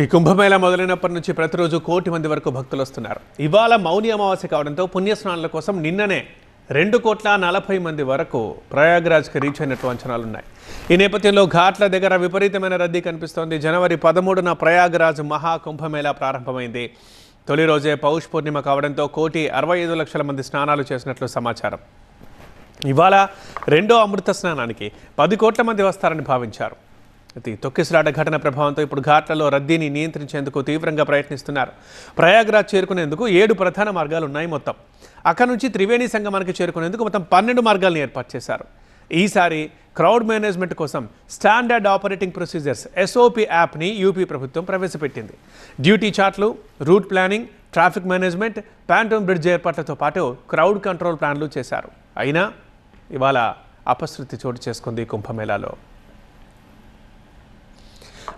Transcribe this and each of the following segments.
ఈ కుంభమేళా మొదలైనప్పటి నుంచి ప్రతిరోజు కోటి మంది వరకు భక్తులు వస్తున్నారు. ఇవాళ మౌని అమావాస్య కావడంతో పుణ్యస్నానాల కోసం నిన్ననే 2,40,00,000 మంది వరకు ప్రయాగ్రాజ్కి రీచ్ అయినట్లు అంచనాలున్నాయి. ఈ నేపథ్యంలో ఘాట్ల దగ్గర విపరీతమైన రద్దీ కనిపిస్తోంది. జనవరి 13న ప్రయాగ్రాజ్ మహాకుంభమేళా ప్రారంభమైంది. తొలి రోజే పౌష్ పూర్ణిమ కావడంతో 1,65,00,000 మంది స్నానాలు చేసినట్లు సమాచారం. ఇవాళ రెండో అమృత స్నానానికి 10 కోట్ల మంది వస్తారని భావించారు. తొక్కిసలాట ఘటన ప్రభావంతో ఇప్పుడు ఘాట్లలో రద్దీని నియంత్రించేందుకు తీవ్రంగా ప్రయత్నిస్తున్నారు. ప్రయాగ్రాజ్ చేరుకునేందుకు 7 ప్రధాన మార్గాలు ఉన్నాయి. మొత్తం అక్కడి నుంచి త్రివేణి సంగమానికి చేరుకునేందుకు మొత్తం 12 మార్గాలను ఏర్పాటు చేశారు. ఈసారి క్రౌడ్ మేనేజ్మెంట్ కోసం స్టాండర్డ్ ఆపరేటింగ్ ప్రొసీజర్స్ SOP యాప్ని యూపీ ప్రభుత్వం ప్రవేశపెట్టింది. డ్యూటీ చార్ట్లు, route planning, traffic management, pontoon bridge ఏర్పాట్లతో పాటు క్రౌడ్ కంట్రోల్ ప్లాన్లు చేశారు. అయినా ఇవాళ అపశృతి చోటు చేసుకుంది కుంభమేళాలో.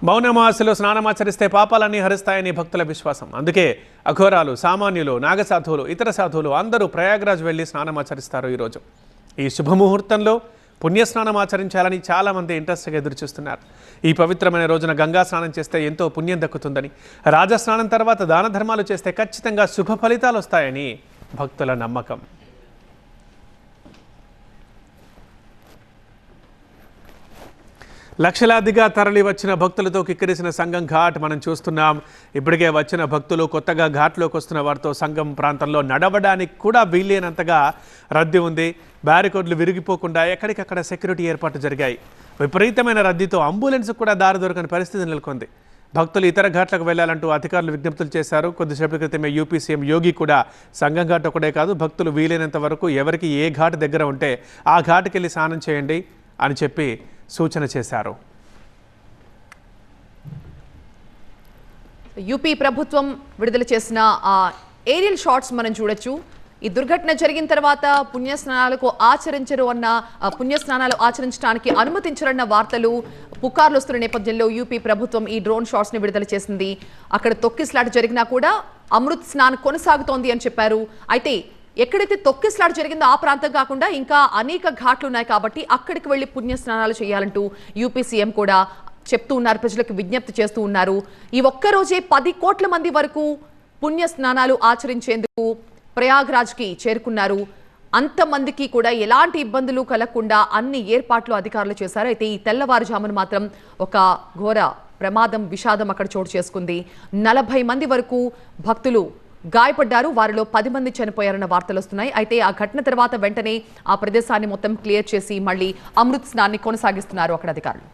మౌనమావాస్యలో స్నానమాచరిస్తే పాపాలన్నీ హరిస్తాయని భక్తుల విశ్వాసం. అందుకే అఘోరాలు, సామాన్యులు, నాగసాధువులు, ఇతర సాధువులు అందరూ ప్రయాగ్రాజ్ వెళ్లి స్నానమాచరిస్తారు. ఈరోజు ఈ శుభముహూర్తంలో పుణ్యస్నానం ఆచరించాలని చాలామంది ఇంట్రెస్ట్గా ఎదురుచూస్తున్నారు. ఈ పవిత్రమైన రోజున గంగా స్నానం చేస్తే ఎంతో పుణ్యం దక్కుతుందని, రాజస్నానం తర్వాత దాన ధర్మాలు చేస్తే ఖచ్చితంగా శుభ ఫలితాలు వస్తాయని భక్తుల నమ్మకం. లక్షలాదిగా తరలి వచ్చిన భక్తులతో కిక్కిరిసిన సంగం ఘాట్ మనం చూస్తున్నాం. ఇప్పటికే వచ్చిన భక్తులు, కొత్తగా ఘాట్లోకి వస్తున్న వారితో సంగం ప్రాంతంలో నడవడానికి కూడా వీల్లేనంతగా రద్దీ ఉంది. బ్యారికోడ్లు విరిగిపోకుండా ఎక్కడికక్కడ సెక్యూరిటీ ఏర్పాట్లు జరిగాయి. విపరీతమైన రద్దీతో అంబులెన్స్ కూడా దారి దొరకని పరిస్థితి నెలకొంది. భక్తులు ఇతర ఘాట్లకు వెళ్లాలంటూ అధికారులు విజ్ఞప్తులు చేశారు. కొద్దిసేపటి క్రితమే యూపీ సీఎం యోగి కూడా సంగం ఘాట్ ఒకటే కాదు, భక్తులు వీలైనంత వరకు ఎవరికి ఏ ఘాట్ దగ్గర ఉంటే ఆ ఘాట్కి వెళ్ళి స్నానం చేయండి అని చెప్పి సూచన చేశారు. యూపీ ప్రభుత్వం విడుదల చేసిన ఏరియల్ షాట్స్ మనం చూడొచ్చు. ఈ దుర్ఘటన జరిగిన తర్వాత పుణ్యస్నానాలు ఆచరించడానికి అనుమతించరన్న వార్తలు, పుకార్లు వస్తున్న నేపథ్యంలో యూపీ ప్రభుత్వం ఈ డ్రోన్ షాట్స్ ని విడుదల చేసింది. అక్కడ తొక్కిసలాట జరిగినా కూడా అమృత్ స్నానం కొనసాగుతోంది అని చెప్పారు. అయితే ఎక్కడైతే తొక్కిసలాట జరిగిందో ఆ ప్రాంతం కాకుండా ఇంకా అనేక ఘాట్లు ఉన్నాయి కాబట్టి అక్కడికి వెళ్లి పుణ్య స్నానాలు చేయాలంటూ యూపీ సీఎం కూడా చెప్తూ ఉన్నారు, ప్రజలకు విజ్ఞప్తి చేస్తూ ఉన్నారు. ఈ ఒక్కరోజే 10 కోట్ల మంది వరకు పుణ్య స్నానాలు ఆచరించేందుకు ప్రయాగ్రాజ్కి చేరుకున్నారు. అంతమందికి కూడా ఎలాంటి ఇబ్బందులు కలగకుండా అన్ని ఏర్పాట్లు అధికారులు చేశారు. అయితే ఈ తెల్లవారుజామున మాత్రం ఒక ఘోర ప్రమాదం, విషాదం అక్కడ చోటు చేసుకుంది. 40 మంది వరకు భక్తులు గాయపడ్డారు. వారిలో 10 మంది చనిపోయారన్న వార్తలు వస్తున్నాయి. అయితే ఆ ఘటన తర్వాత వెంటనే ఆ ప్రదేశాన్ని మొత్తం క్లియర్ చేసి మళ్ళీ అమృత్ స్నానాన్ని కొనసాగిస్తున్నారు అక్కడ అధికారులు.